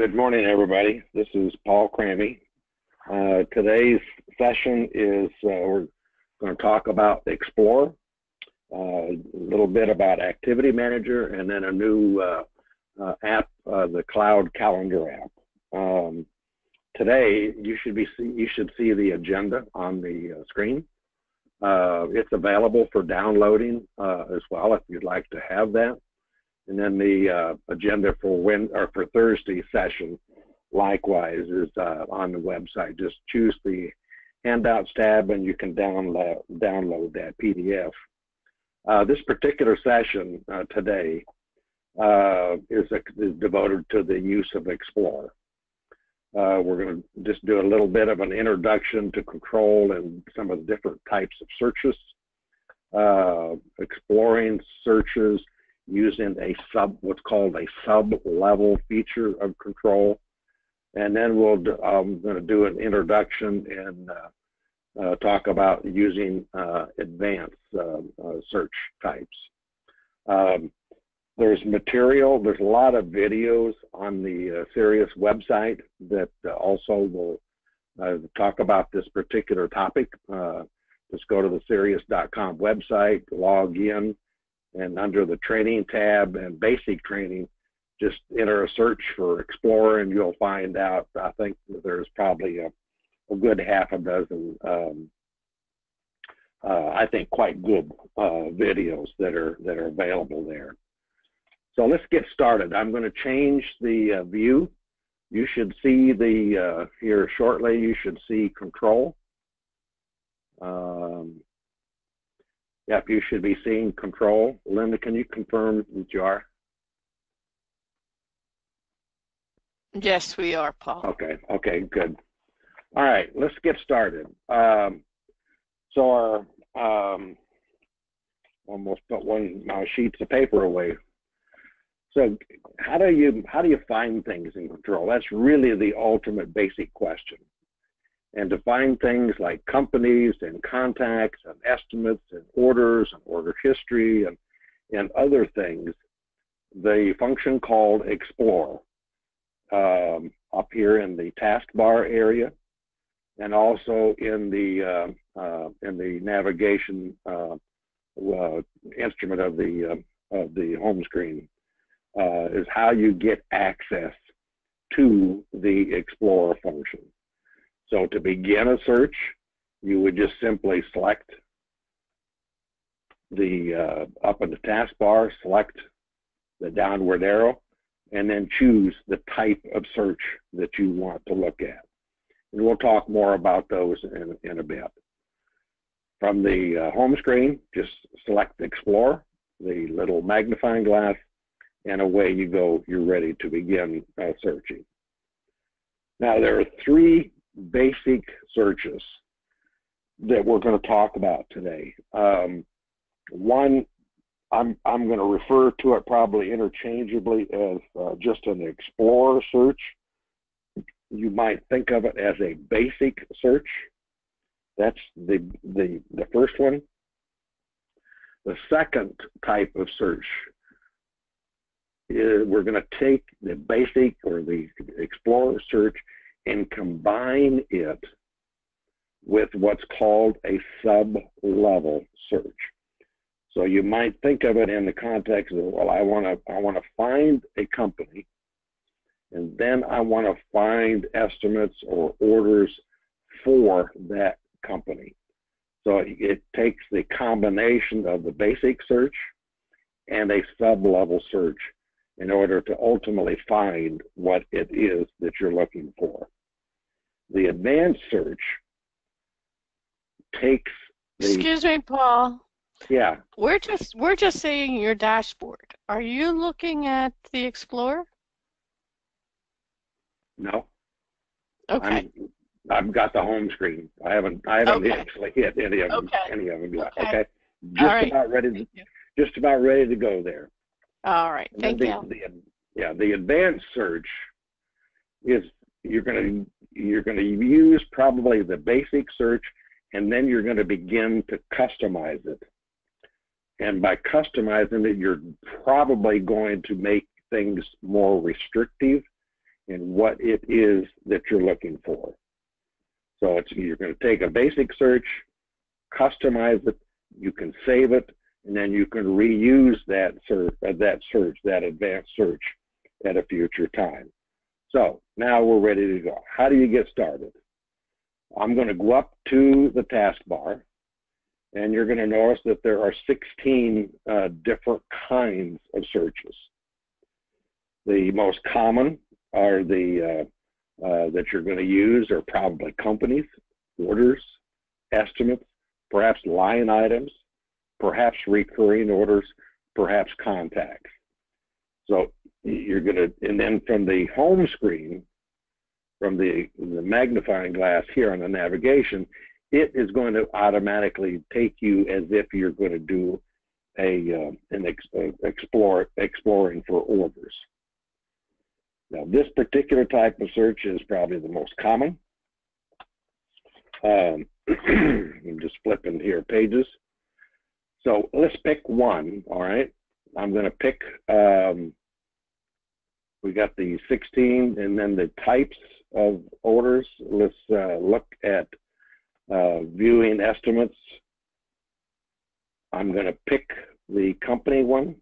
Good morning, everybody. This is Paul Crammy. Today's session is we're going to talk about Explore, a little bit about Activity Manager, and then a new app, the Cloud Calendar app. Today, you should see the agenda on the screen. It's available for downloading as well if you'd like to have that. And then the agenda for Thursday session, likewise, is on the website. Just choose the handouts tab, and you can download that PDF. This particular session today is devoted to the use of Explore. We're going to just do a little bit of an introduction to control and some of the different types of searches, exploring searches using what's called a sub-level feature of control, and then I'm going to do an introduction and talk about using advanced search types. There's material. There's a lot of videos on the Sirius website that also will talk about this particular topic. Just go to the Sirius.com website, log in, and under the training tab and basic training, just enter a search for Explorer, and you'll find out, I think there's probably a good half a dozen, I think quite good videos that are available there. So let's get started. I'm going to change the view. You should see here shortly, you should see control. Yep, you should be seeing control. Linda, can you confirm that you are? Yes, we are, Paul. Okay, good. All right, let's get started. So almost put one of my sheets of paper away. So how do you find things in control? That's really the ultimate basic question. And to find things like companies and contacts and estimates and orders and order history and other things, the function called Explore up here in the taskbar area, and also in the navigation instrument of the home screen is how you get access to the Explore function. So to begin a search, you would just simply select the up in the taskbar, select the downward arrow, and then choose the type of search that you want to look at. And we'll talk more about those in a bit. From the home screen, just select Explore, the little magnifying glass, and away you go. You're ready to begin searching. Now, there are three basic searches that we're going to talk about today. One, I'm going to refer to it probably interchangeably as just an Explorer search. You might think of it as a basic search. That's the first one. The second type of search is we're going to take the basic or the Explorer search and combine it with what's called a sub-level search. So you might think of it in the context of, well, I want to find a company, and then I want to find estimates or orders for that company. So it takes the combination of the basic search and a sub-level search in order to ultimately find what it is that you're looking for. The advanced search takes the... Excuse me, Paul. Yeah. We're just seeing your dashboard. Are you looking at the Explorer? No. Okay. I've got the home screen. I haven't Okay. actually hit any of them yet. Okay. Just about ready to go there. All right. Thank you. The advanced search is you're going to use probably the basic search, and then you're going to begin to customize it. And by customizing it, you're probably going to make things more restrictive and what it is that you're looking for. So you're going to take a basic search, customize it, you can save it, and then you can reuse that advanced search at a future time. So now we're ready to go. How do you get started? I'm going to go up to the taskbar, and you're going to notice that there are 16 different kinds of searches. The most common are the that you're going to use are probably companies, orders, estimates, perhaps line items, perhaps recurring orders, perhaps contacts. So you're going to, and then from the home screen, from the magnifying glass here on the navigation, it is going to automatically take you as if you're going to do exploring for orders. Now, this particular type of search is probably the most common. I'm just flipping here pages. So let's pick one, all right? I'm going to pick, we got the 16 and then the types of orders. Let's look at viewing estimates. I'm going to pick the company one.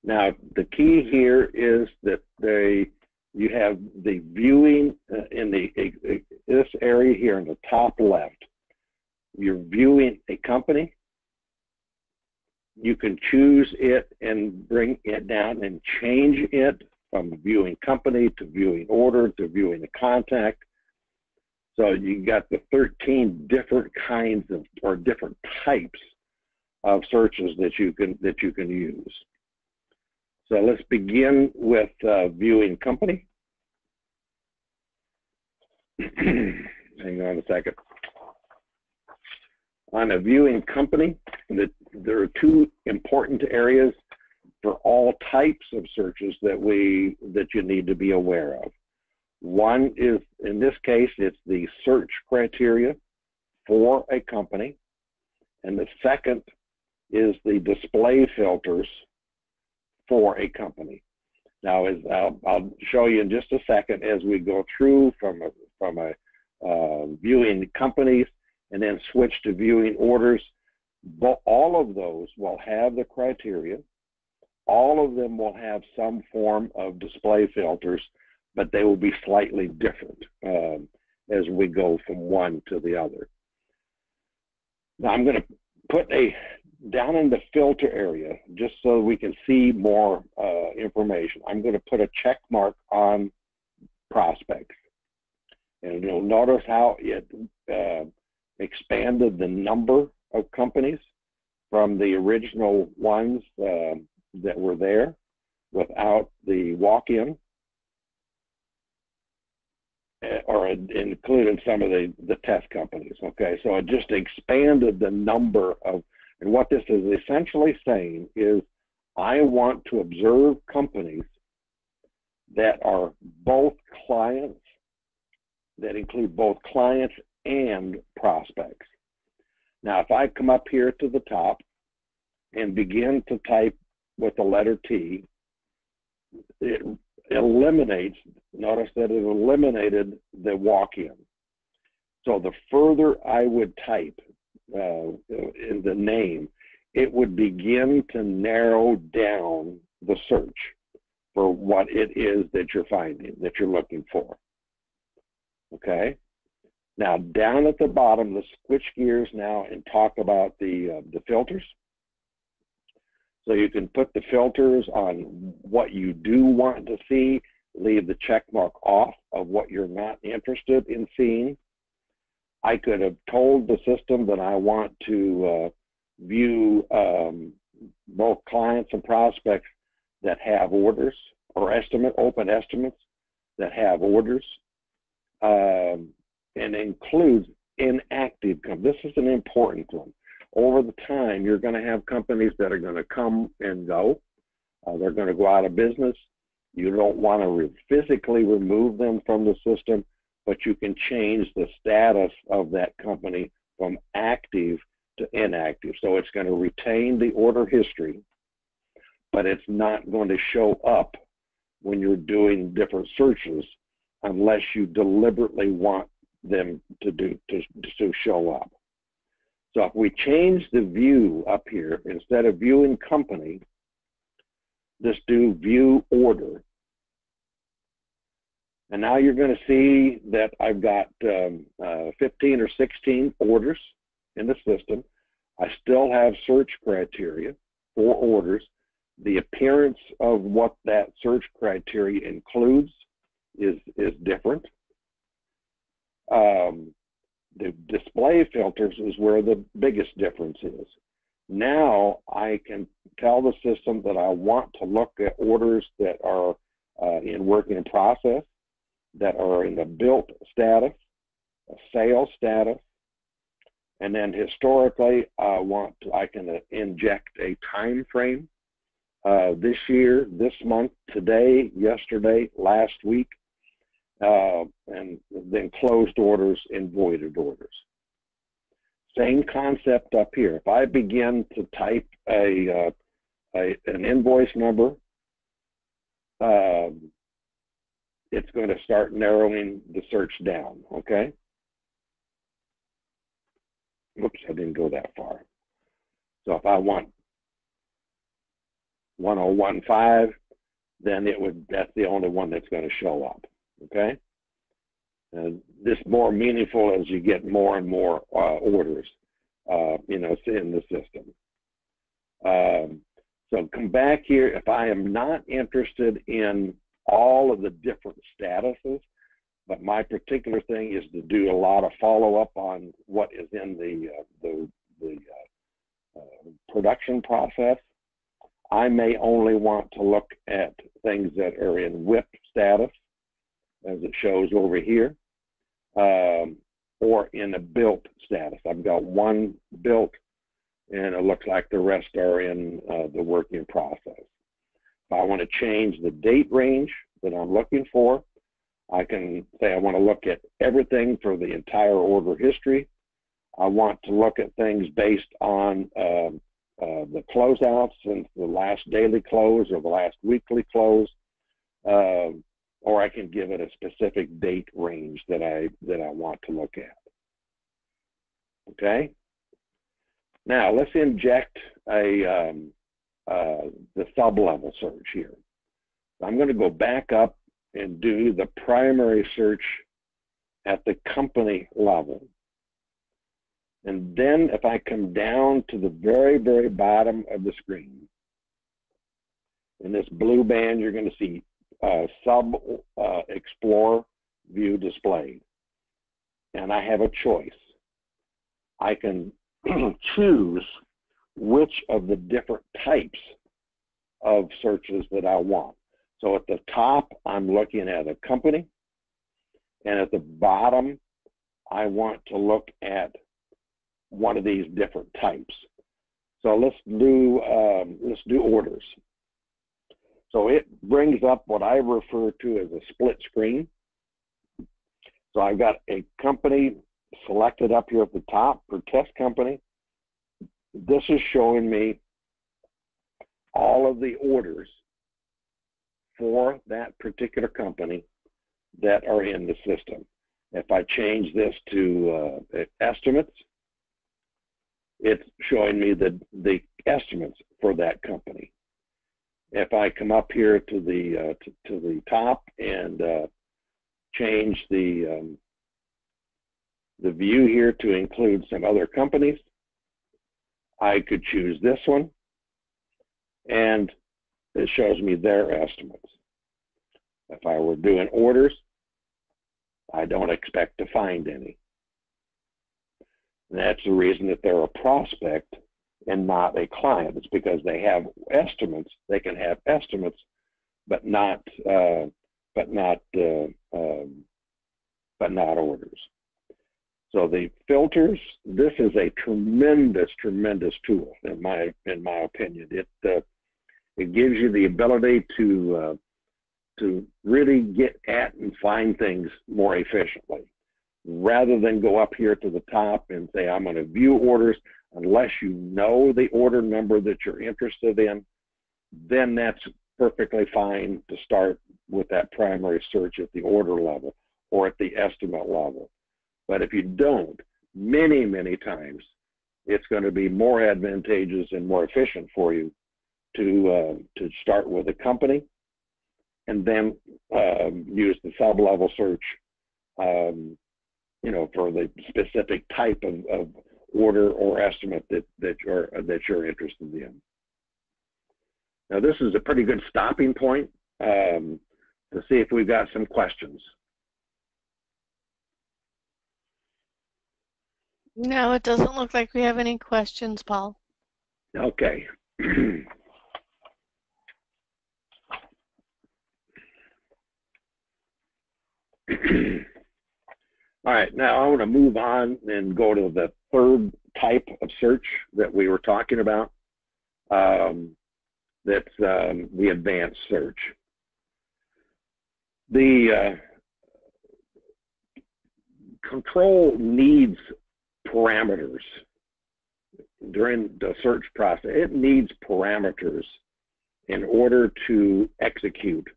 Now, the key here is that you have the viewing in this area here in the top left. You're viewing a company. You can choose it and bring it down and change it from viewing company to viewing order to viewing a contact. So you got the 13 different kinds of or different types of searches that you can use. So let's begin with viewing company. Hang on a second. On a viewing company, there are two important areas for all types of searches that you need to be aware of. One is, in this case, it's the search criteria for a company, and the second is the display filters for a company. Now, I'll show you in just a second as we go through from viewing companies and then switch to viewing orders. But all of those will have the criteria. All of them will have some form of display filters, but they will be slightly different as we go from one to the other. Now, I'm going to put down in the filter area, just so we can see more information, I'm going to put a check mark on prospects. And you'll notice how it expanded the number of companies from the original ones that were there without the walk-in, or including some of the test companies. Okay, so it just expanded the number of. And what this is essentially saying is, I want to observe companies that are both clients, that include both clients and prospects. Now, if I come up here to the top and begin to type with the letter T, it eliminates, notice that it eliminated the walk-in. So the further I would type in the name, it would begin to narrow down the search for what it is that you're finding, that you're looking for. Okay? Now, down at the bottom, let's switch gears now and talk about the filters. So you can put the filters on what you do want to see, leave the check mark off of what you're not interested in seeing. I could have told the system that I want to view both clients and prospects that have orders, or open estimates that have orders, and includes inactive companies. This is an important one. Over the time, you're going to have companies that are going to come and go. They're going to go out of business. You don't want to physically remove them from the system, but you can change the status of that company from active to inactive. So it's going to retain the order history, but it's not going to show up when you're doing different searches unless you deliberately want them to show up. So if we change the view up here, instead of viewing company, just do view order. And now you're going to see that I've got 15 or 16 orders in the system. I still have search criteria for orders. The appearance of what that search criteria includes is different. The display filters is where the biggest difference is. Now I can tell the system that I want to look at orders that are in work in process, that are in the built status, a sales status, and then historically I can inject a time frame. This year, this month, today, yesterday, last week, and then closed orders and voided orders. Same concept up here. If I begin to type an invoice number, it's going to start narrowing the search down, okay? Oops, I didn't go that far. So if I want 1015, then that's the only one that's going to show up, okay? And this is more meaningful as you get more and more orders, in the system. So come back here. If I am not interested in all of the different statuses, but my particular thing is to do a lot of follow-up on what is in the production process, I may only want to look at things that are in WIP status, as it shows over here, or in a built status. I've got one built, and it looks like the rest are in the working process. If I want to change the date range that I'm looking for, I can say I want to look at everything for the entire order history. I want to look at things based on the closeouts since the last daily close or the last weekly close, or I can give it a specific date range that I want to look at. Okay. Now let's inject the sub-level search here. I'm going to go back up and do the primary search at the company level. And then if I come down to the very, very bottom of the screen, in this blue band, you're going to see Explore View displayed. And I have a choice. I can choose which of the different types of searches that I want. So at the top, I'm looking at a company. And at the bottom, I want to look at one of these different types. So let's do orders. So it brings up what I refer to as a split screen. So I've got a company selected up here at the top for test company. This is showing me all of the orders for that particular company that are in the system. If I change this to estimates, it's showing me the estimates for that company. If I come up here to the top and change the view here to include some other companies, I could choose this one, and it shows me their estimates. If I were doing orders, I don't expect to find any. And that's the reason that they're a prospect and not a client. It's because they have estimates. They can have estimates, but not orders. So the filters. This is a tremendous tool in my opinion. It gives you the ability to really get at and find things more efficiently, rather than go up here to the top and say, I'm going to view orders. Unless you know the order number that you're interested in, then that's perfectly fine to start with that primary search at the order level or at the estimate level. But if you don't, many, many times, it's going to be more advantageous and more efficient for you to start with a company and then use the sub-level search, you know, for the specific type of order or estimate that you're interested in. Now, this is a pretty good stopping point to see if we've got some questions. No, it doesn't look like we have any questions, Paul. Okay. All right, now I want to move on and go to the third type of search that we were talking about. That's the advanced search. The control needs parameters during the search process. It needs parameters in order to execute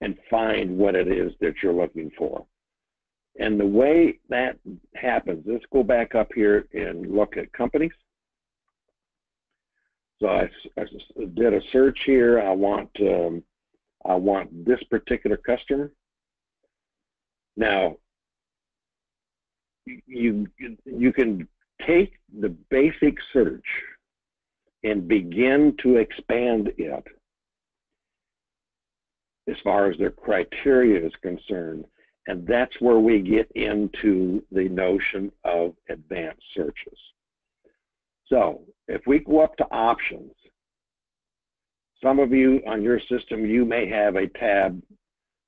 and find what it is that you're looking for. And the way that happens, let's go back up here and look at companies. So I did a search here. I want this particular customer. Now, you can take the basic search and begin to expand it as far as their criteria is concerned, and that's where we get into the notion of advanced searches. So if we go up to options, some of you on your system, you may have a tab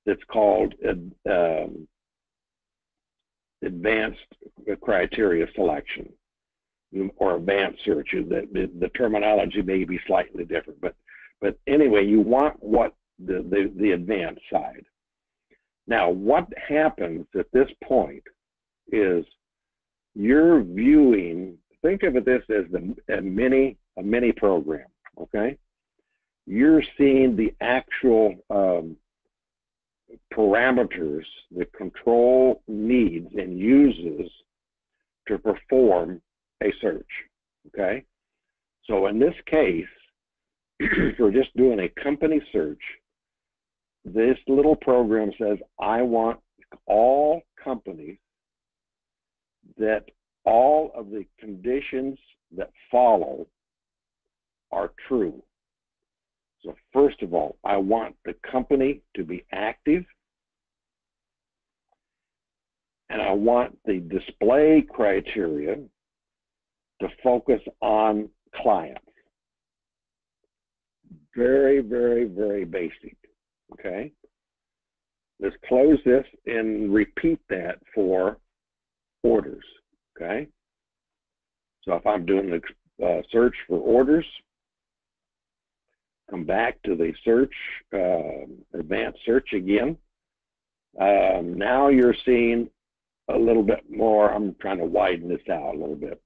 that's called advanced criteria selection or advanced search. The terminology may be slightly different, but anyway, you want what the advanced side. Now, what happens at this point is you're viewing. Think of this as a mini program. Okay, you're seeing the actual parameters the control needs and uses to perform a search. Okay, so in this case, if we're just doing a company search, this little program says, I want all companies that all of the conditions that follow are true. So first of all, I want the company to be active, and I want the display criteria to focus on clients. Very, very, very basic, okay? Let's close this and repeat that for orders, okay? So if I'm doing the search for orders, come back to the search, advanced search again. Now you're seeing a little bit more. I'm trying to widen this out a little bit.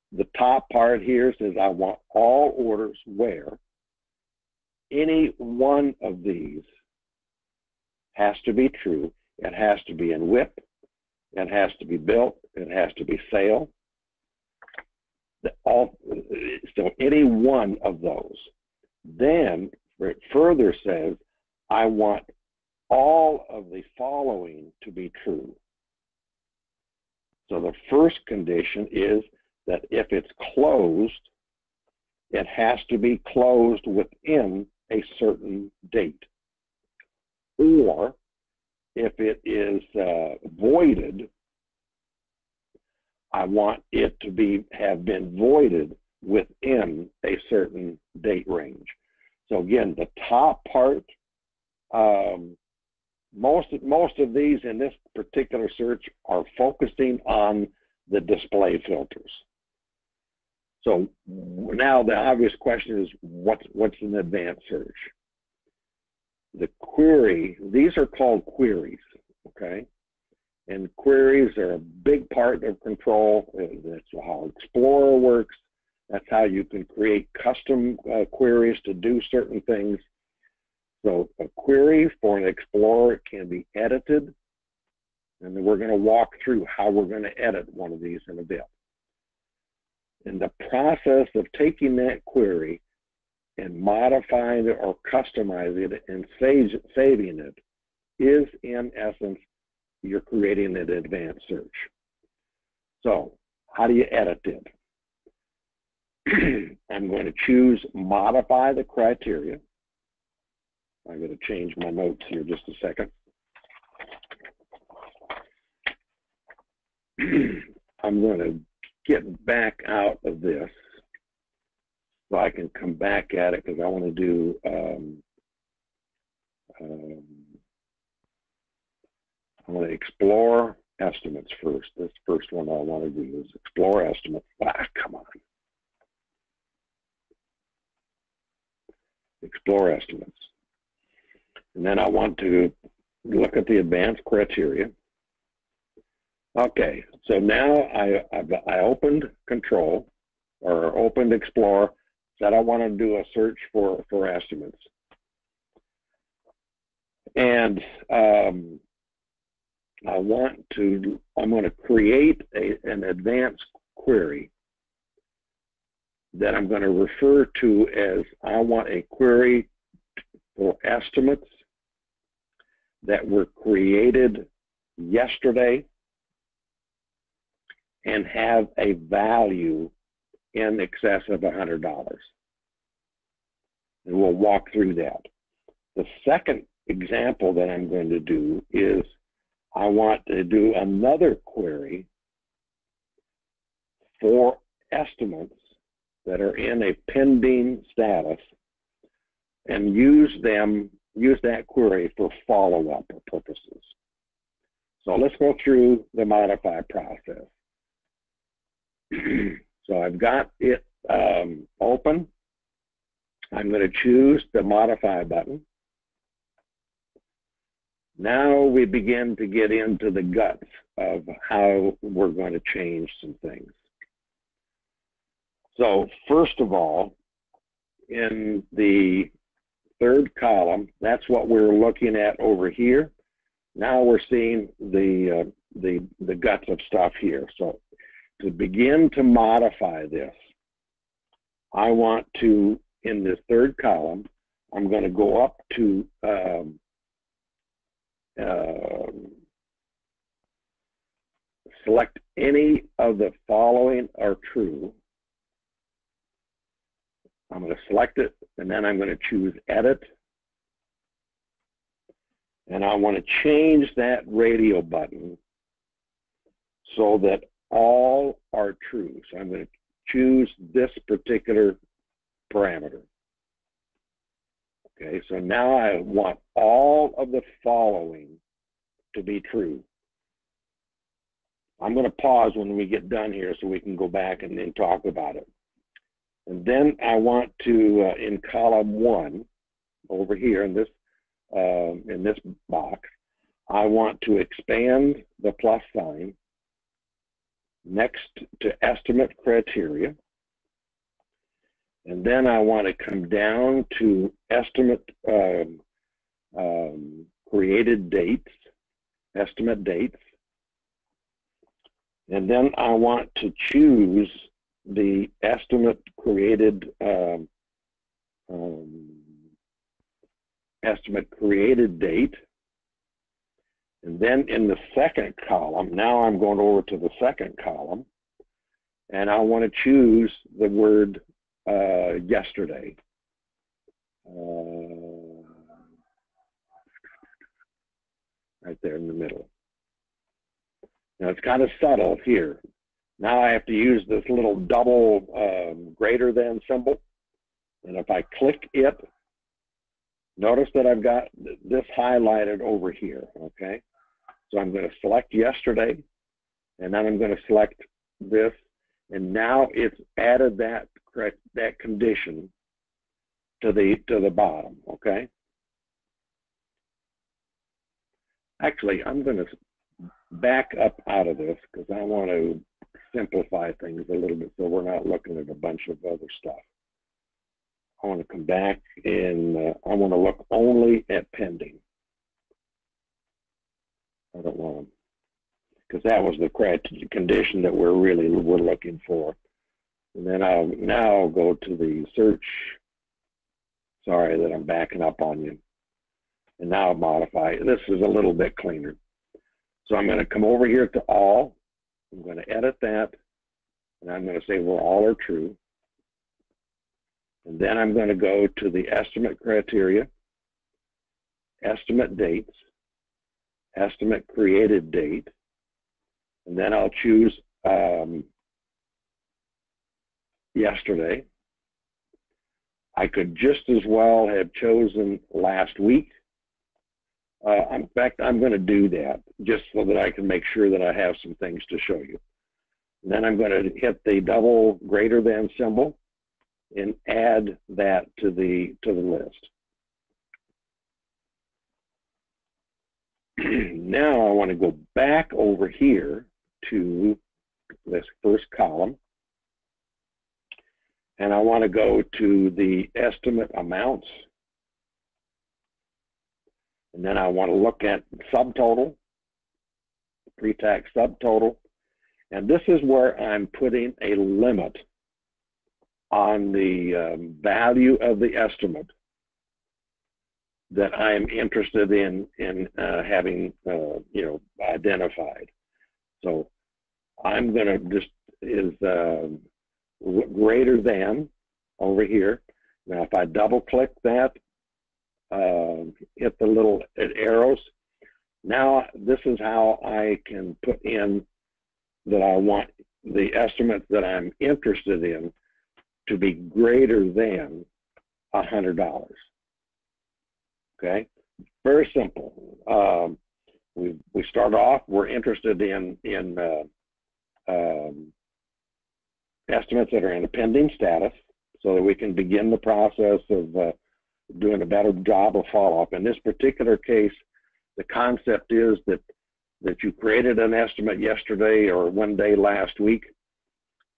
The top part here says I want all orders where any one of these has to be true. It has to be in WIP. It has to be built. It has to be sale. So any one of those. Then it further says, I want all of the following to be true. So the first condition is that if it's closed, it has to be closed within a certain date. Or if it is voided, I want it to have been voided within a certain date range. So again, the top part, most of these in this particular search are focusing on the display filters. So now the obvious question is, what's an advanced search? The query, these are called queries, okay? And queries are a big part of control. That's how Explorer works. That's how you can create custom queries to do certain things. So a query for an Explorer can be edited, and then we're going to walk through how we're going to edit one of these in a bit. And the process of taking that query and modifying it or customizing it and saving it is, in essence, you're creating an advanced search. So how do you edit it? I'm going to choose modify the criteria. I'm going to change my notes here just a second. I'm going to get back out of this so I can come back at it, because I want to do I want to explore estimates first. This first one I want to do is explore estimates. Ah, come on. Explore estimates. And then I want to look at the advanced criteria. Okay, so now I opened Control, or opened Explorer, said I want to do a search for estimates. And I'm going to create an advanced query that I'm going to refer to as, I want a query for estimates that were created yesterday and have a value in excess of $100. And we'll walk through that. The second example that I'm going to do is I want to do another query for estimates that are in a pending status and use that query for follow-up purposes. So let's go through the modify process. So I've got it open. I'm going to choose the modify button. Now we begin to get into the guts of how we're going to change some things. So first of all, in the third column, that's what we're looking at over here. Now we're seeing the guts of stuff here. So to begin to modify this, I want to, in this third column, I'm going to go up to select any of the following are true. I'm going to select it, and then I'm going to choose edit. And I want to change that radio button so that all are true. So I'm going to choose this particular parameter. Okay, so now I want all of the following to be true. I'm going to pause when we get done here so we can go back and then talk about it. And then I want to, in column 1, over here in this box, I want to expand the plus sign next to estimate criteria. And then I want to come down to estimate created dates, estimate dates. And then I want to choose the estimate created date. And then in the second column, now I'm going over to the second column, and I want to choose the word yesterday. Right there in the middle. Now it's kind of subtle here. Now I have to use this little double greater than symbol. And if I click it, notice that I've got this highlighted over here, okay? So I'm going to select yesterday, and then I'm going to select this, and now it's added that condition to the bottom, okay? Actually, I'm going to back up out of this because I want to simplify things a little bit so we're not looking at a bunch of other stuff. I want to come back and I want to look only at pending. I don't want to, because that was the condition that we're looking for. And then I'll now go to the search. Sorry that I'm backing up on you. And now I'll modify. This is a little bit cleaner. So I'm going to come over here to all. I'm going to edit that. And I'm going to say where all are true. And then I'm going to go to the estimate criteria, estimate dates, estimate created date. And then I'll choose yesterday. I could just as well have chosen last week. In fact, I'm going to do that just so that I can make sure that I have some things to show you. And then I'm going to hit the double greater than symbol and add that to the list. Now I want to go back over here to this first column, and I want to go to the estimate amounts, and then I want to look at subtotal, pre-tax subtotal, and this is where I'm putting a limit on the value of the estimate that I'm interested in having identified. So I'm going to just greater than over here. Now if I double click that, hit the little arrows, now this is how I can put in that I want the estimates that I'm interested in to be greater than $100. Okay, very simple. We start off, we're interested in estimates that are in a pending status so that we can begin the process of doing a better job of follow-up. In this particular case, the concept is that you created an estimate yesterday or one day last week,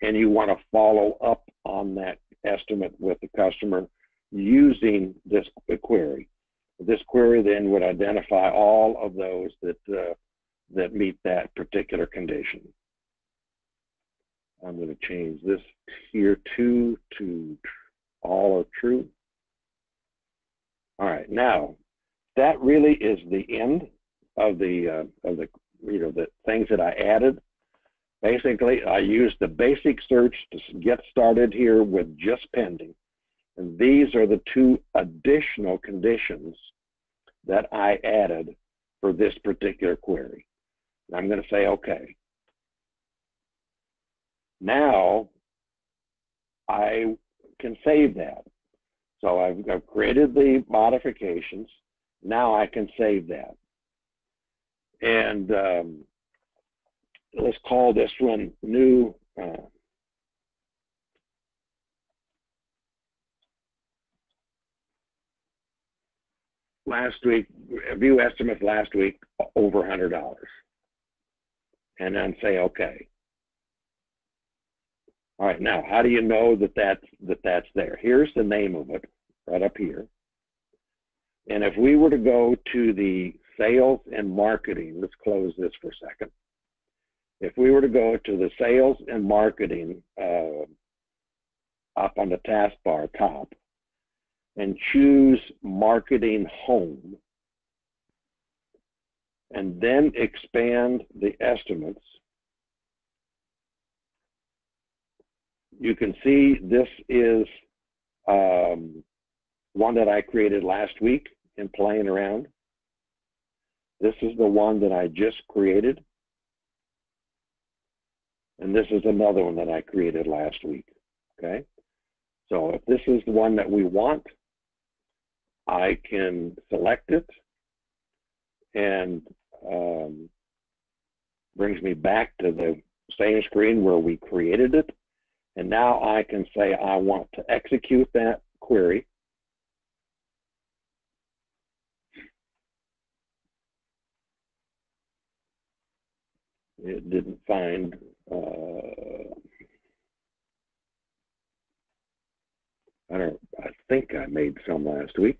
and you want to follow up on that estimate with the customer using this query. This query then would identify all of those that meet that particular condition. I'm going to change this here to all are true. All right, now that really is the end of the things that I added. Basically, I used the basic search to get started here with just pending. And these are the two additional conditions that I added for this particular query. And I'm going to say, okay. Now I can save that. So I've created the modifications. Now I can save that. And let's call this one new. Last week, view estimates last week over $100. And then say okay. All right, now how do you know that that's there? Here's the name of it right up here. And if we were to go to the sales and marketing, let's close this for a second. If we were to go to the sales and marketing up on the taskbar top and choose marketing home, and then expand the estimates, you can see this is one that I created last week in playing around. This is the one that I just created. And this is another one that I created last week, okay? So if this is the one that we want, I can select it, and brings me back to the same screen where we created it. And now I can say I want to execute that query. It didn't find I think I made some last week.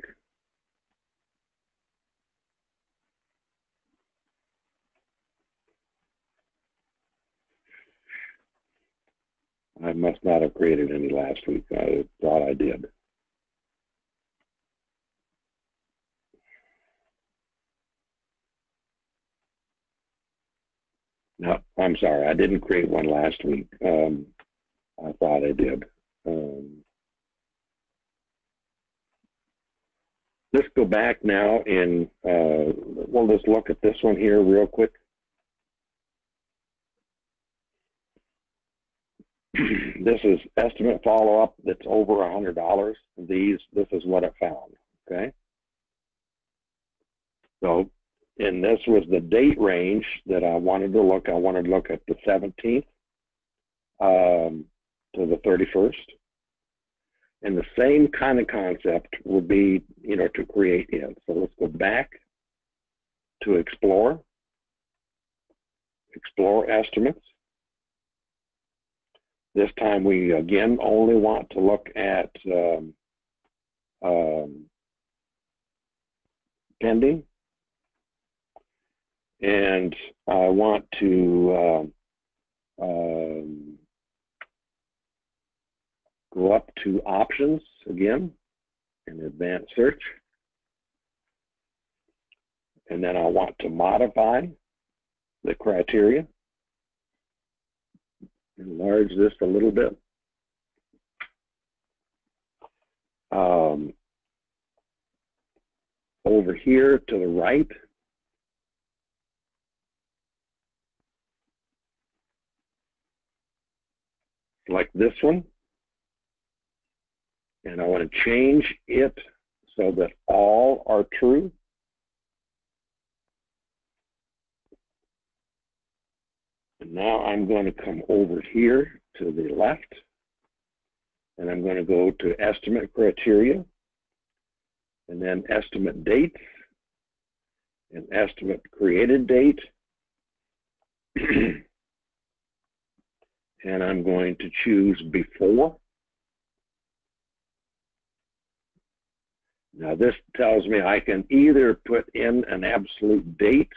I must not have created any last week. I thought I did. No, I'm sorry. I didn't create one last week. I thought I did. Let's go back now and we'll just look at this one here real quick. This is estimate follow-up that's over $100. This is what it found, okay? So, and this was the date range that I wanted to look. I wanted to look at the 17th to the 31st. And the same kind of concept would be, you know, to create it. So let's go back to explore estimates. This time we again only want to look at pending, and I want to go up to options again in advanced search, and then I want to modify the criteria. Enlarge this a little bit. Over here to the right, like this one, and I want to change it so that all are true. And now I'm going to come over here to the left, and I'm going to go to estimate criteria, and then estimate dates, and estimate created date. And I'm going to choose before. Now this tells me I can either put in an absolute date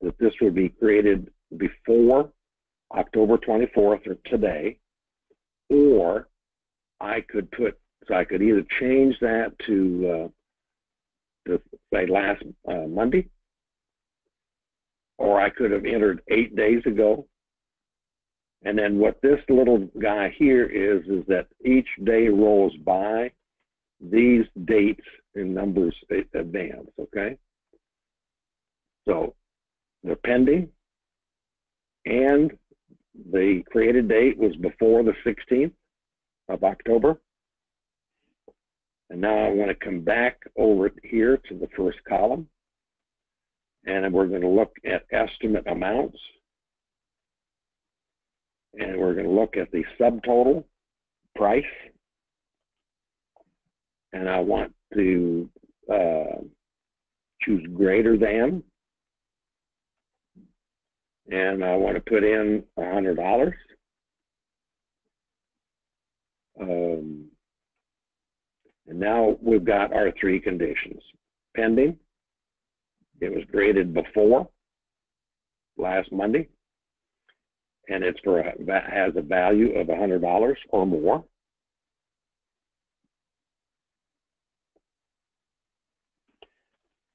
that this would be created before October 24th or today, or I could put, so I could either change that to say last Monday, or I could have entered 8 days ago. And then what this little guy here is that each day rolls by, these dates and numbers advance, okay? So they're pending, and the created date was before the 16th of October. And now I want to come back over here to the first column, and we're going to look at estimate amounts. And we're going to look at the subtotal price. And I want to choose greater than. And I want to put in $100. And now we've got our three conditions. Pending. It was graded before last Monday. And it's has a value of $100 or more.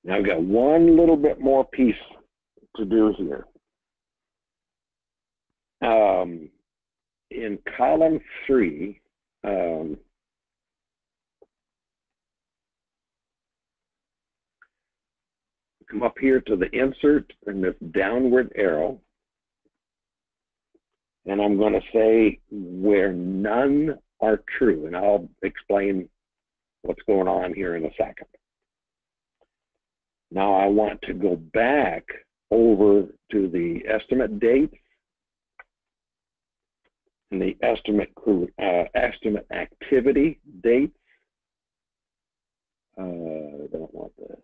Now I've got one little bit more piece to do here. In column 3, come up here to the insert and this downward arrow. And I'm going to say where none are true, and I'll explain what's going on here in a second. Now I want to go back over to the estimate dates and the estimate activity dates. I don't want that.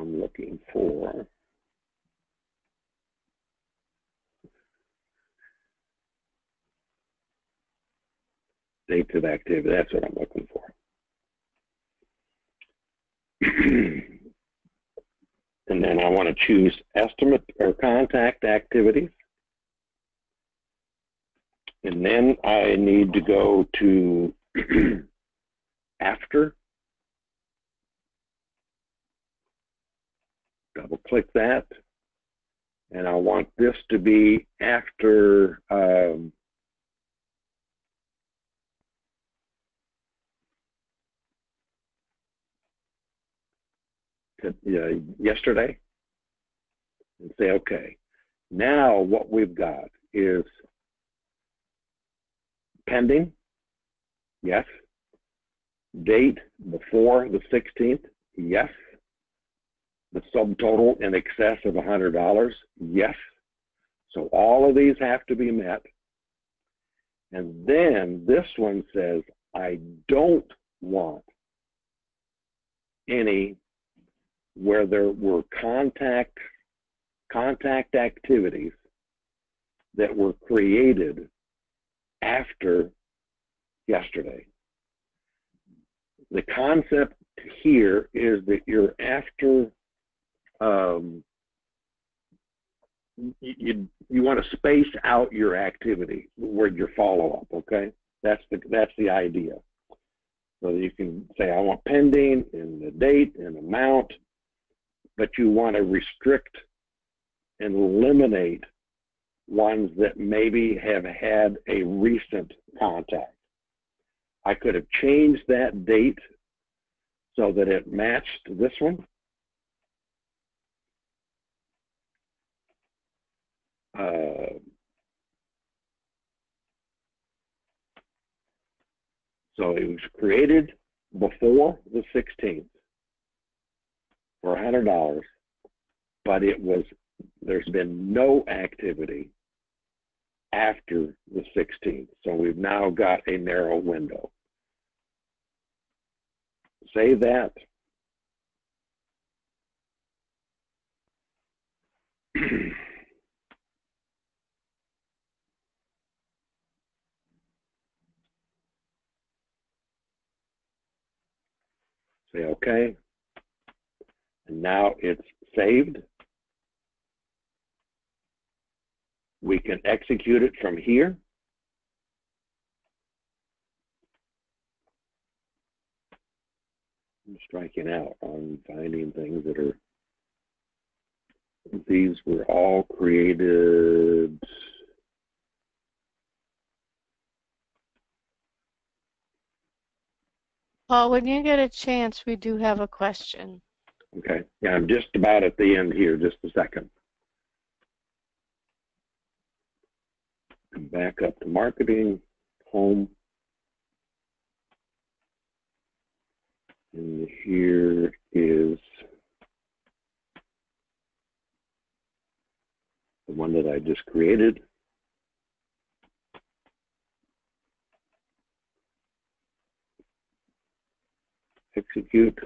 I'm looking for dates of activity. That's what I'm looking for. And then I want to choose estimate or contact activities. And then I need to go to after. Double click that. And I want this to be after yesterday, and say okay. Now what we've got is pending, yes. Date before the 16th, yes. The subtotal in excess of $100, yes. So all of these have to be met. And then this one says, I don't want any where there were contact activities that were created after yesterday. The concept here is that you're after you want to space out your activity where your follow-up, okay? That's the idea. So you can say I want pending and the date and amount, but you want to restrict and eliminate ones that maybe have had a recent contact. I could have changed that date so that it matched this one. So it was created before the 16th for $100, but there's been no activity after the 16th. So we've now got a narrow window. Save that. Say okay. And now it's saved. We can execute it from here. I'm striking out on finding things that are, these were all created. Paul, when you get a chance, we do have a question. Okay, yeah, I'm just about at the end here, just a second. Come back up to marketing, home. And here is the one that I just created. Execute.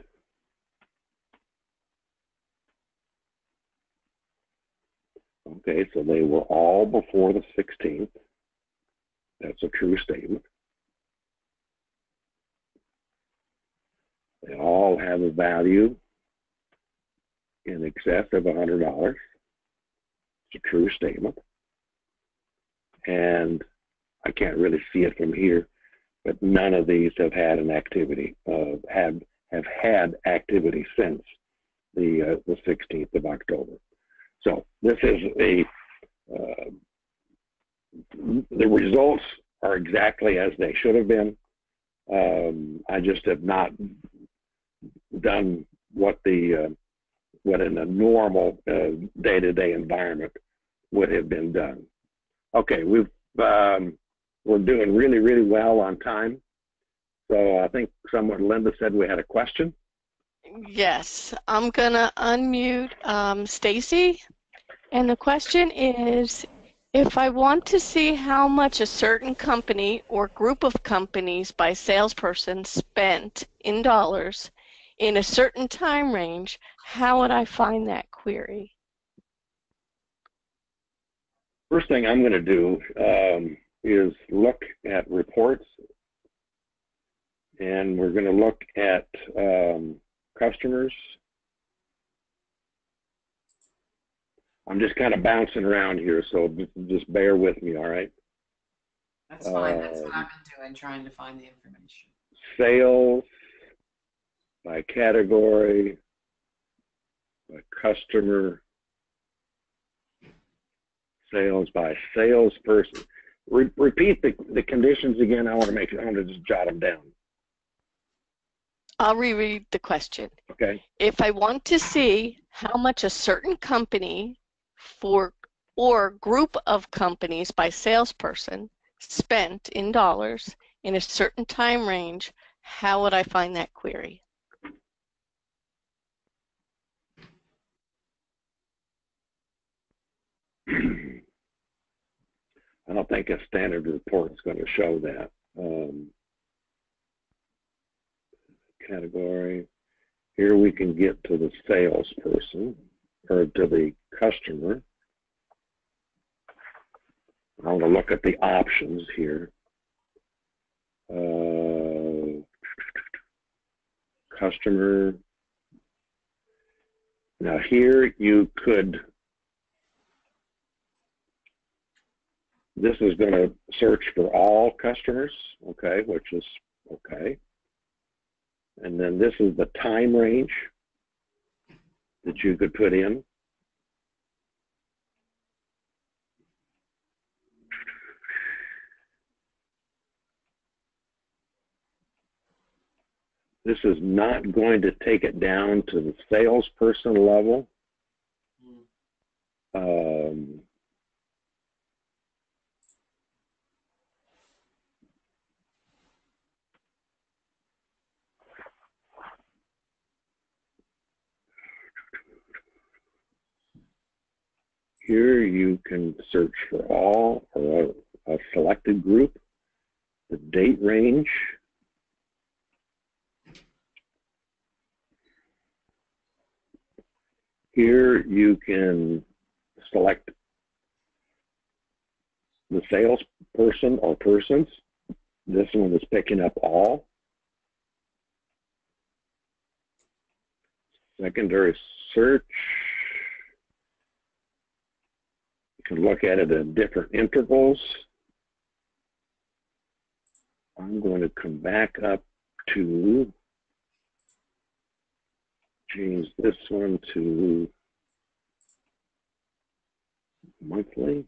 Okay, so they were all before the 16th. That's a true statement. They all have a value in excess of $100. It's a true statement. And I can't really see it from here, but none of these have had an activity, have had activity since the 16th of October. So this is the results are exactly as they should have been. I just have not done what what in a normal day-to-day environment would have been done. Okay, we're doing really, really well on time. So I think Linda said we had a question. Yes, I'm gonna unmute Stacy. And the question is, if I want to see how much a certain company or group of companies by salesperson spent in dollars in a certain time range, how would I find that query? First thing I'm going to do is look at reports, and we're going to look at customers. I'm just kind of bouncing around here, so just bear with me, all right? That's fine. That's what I've been doing, trying to find the information. Sales by category, by customer, sales by salesperson. Repeat the conditions again. I want to just jot them down. I'll reread the question. Okay. If I want to see how much a certain company or group of companies by salesperson spent in dollars in a certain time range, how would I find that query? I don't think a standard report is going to show that. Category. Here we can get to the salesperson or to the customer. I want to look at the options here. Customer. Now here you could, this is going to search for all customers, okay, which is okay. And then this is the time range that you could put in. This is not going to take it down to the salesperson level. Here you can search for all or a selected group, the date range. Here you can select the salesperson or persons. This one is picking up all. Secondary search. You can look at it at different intervals. I'm going to come back up to change this one to monthly.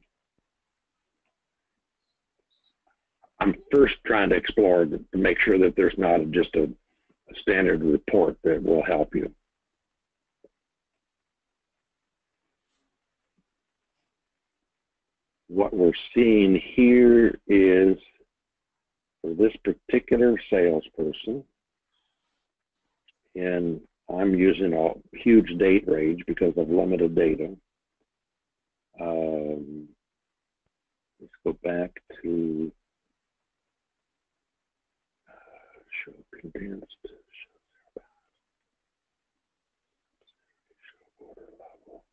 I'm first trying to explore to make sure that there's not just a standard report that will help you. What we're seeing here is for this particular salesperson, and I'm using a huge date range because of limited data. Let's go back to show condensed, show order level.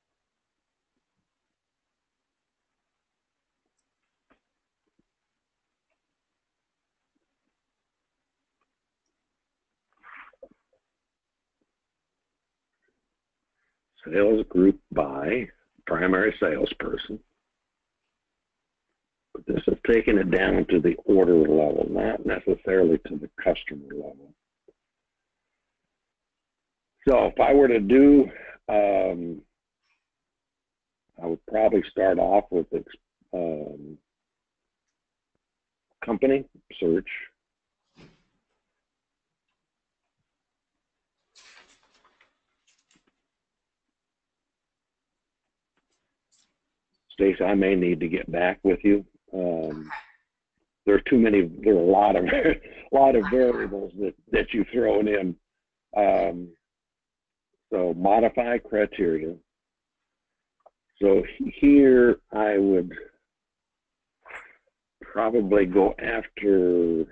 Sales group by primary salesperson. But this is taking it down to the order level, not necessarily to the customer level. So if I were to do, I would probably start off with company search. Stacey, I may need to get back with you. There are a lot of variables that you've thrown in. So modify criteria. So here I would probably go after,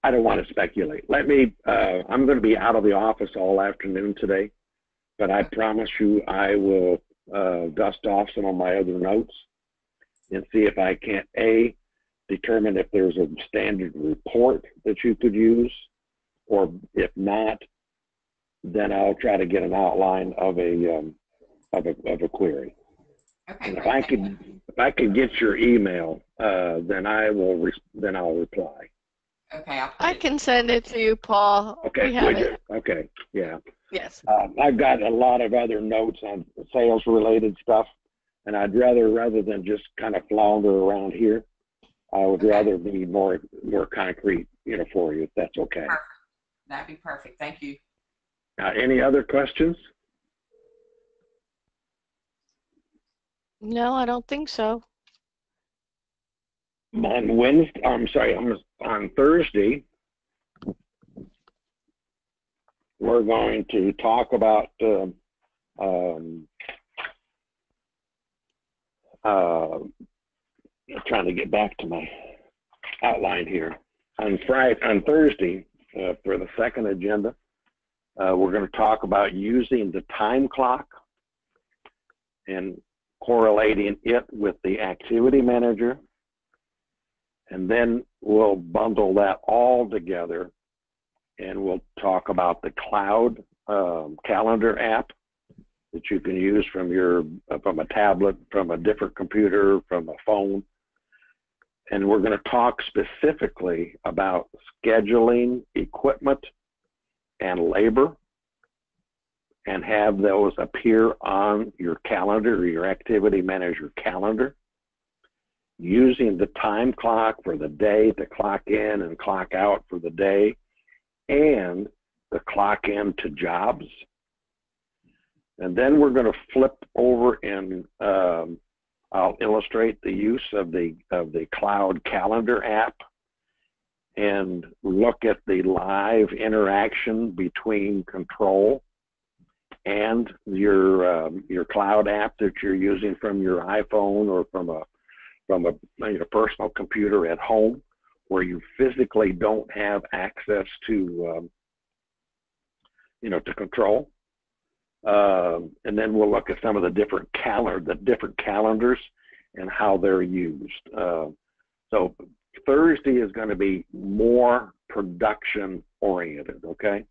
I don't want to speculate. Let me, I'm going to be out of the office all afternoon today, but I promise you I will dust off some of my other notes and see if I can't, A, determine if there's a standard report that you could use, or if not, then I'll try to get an outline of a query. Okay. And if I could get your email, then I'll reply. Okay. I can send it to you, Paul. Okay. We have it. Okay. Yeah. Yes. I've got a lot of other notes on sales related stuff, and I'd rather than just kind of flounder around here, I would rather be more concrete, for you, if that's okay. Perfect. That'd be perfect. Thank you. Any other questions? No, I don't think so. On Thursday, we're going to talk about trying to get back to my outline here. On Thursday, for the second agenda, we're going to talk about using the time clock and correlating it with the activity manager. And then we'll bundle that all together, and we'll talk about the cloud calendar app that you can use from a tablet, from a different computer, from a phone. And we're going to talk specifically about scheduling equipment and labor, and have those appear on your calendar or your activity manager calendar, using the time clock for the day to clock in and clock out for the day, and the clock in to jobs. And then we're going to flip over and I'll illustrate the use of the cloud calendar app and look at the live interaction between control and your cloud app that you're using from your iPhone or from a personal computer at home, where you physically don't have access to to control. And then we'll look at some of the different calendars and how they're used. So Thursday is going to be more production oriented, okay?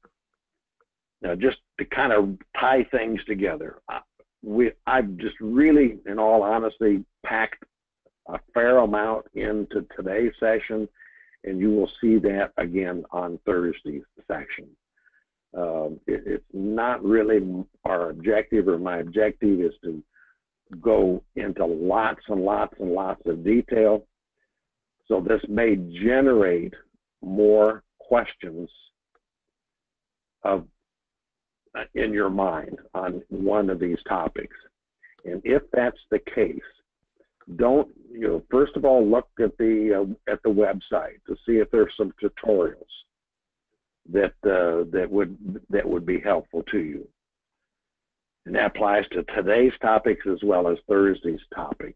Now, just to kind of tie things together, I've just really, in all honesty, packed a fair amount into today's session, and you will see that again on Thursday's section. It's not really our objective, or my objective is to go into lots and lots and lots of detail. So this may generate more questions in your mind on one of these topics. And if that's the case, first of all, look at the website to see if there's some tutorials that would be helpful to you. And that applies to today's topics as well as Thursday's topic.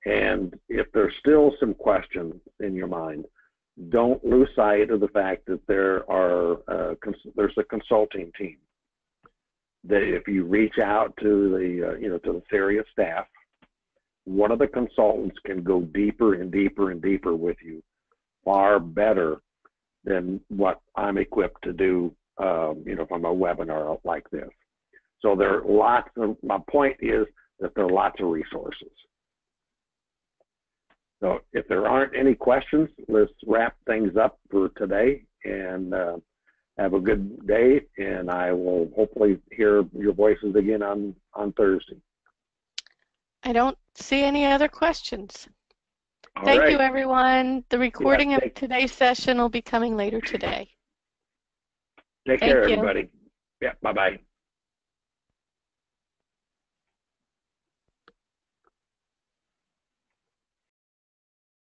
And if there's still some questions in your mind, don't lose sight of the fact that there's a consulting team that if you reach out to the Sirius staff, one of the consultants can go deeper and deeper and deeper with you, far better than what I'm equipped to do, from a webinar like this. So there are lots of, my point is that there are lots of resources. So if there aren't any questions, let's wrap things up for today, and have a good day, and I will hopefully hear your voices again on Thursday. I don't see any other questions. All Thank right. you, everyone. The recording of today's session will be coming later today. Take care, everybody. Yeah, bye-bye.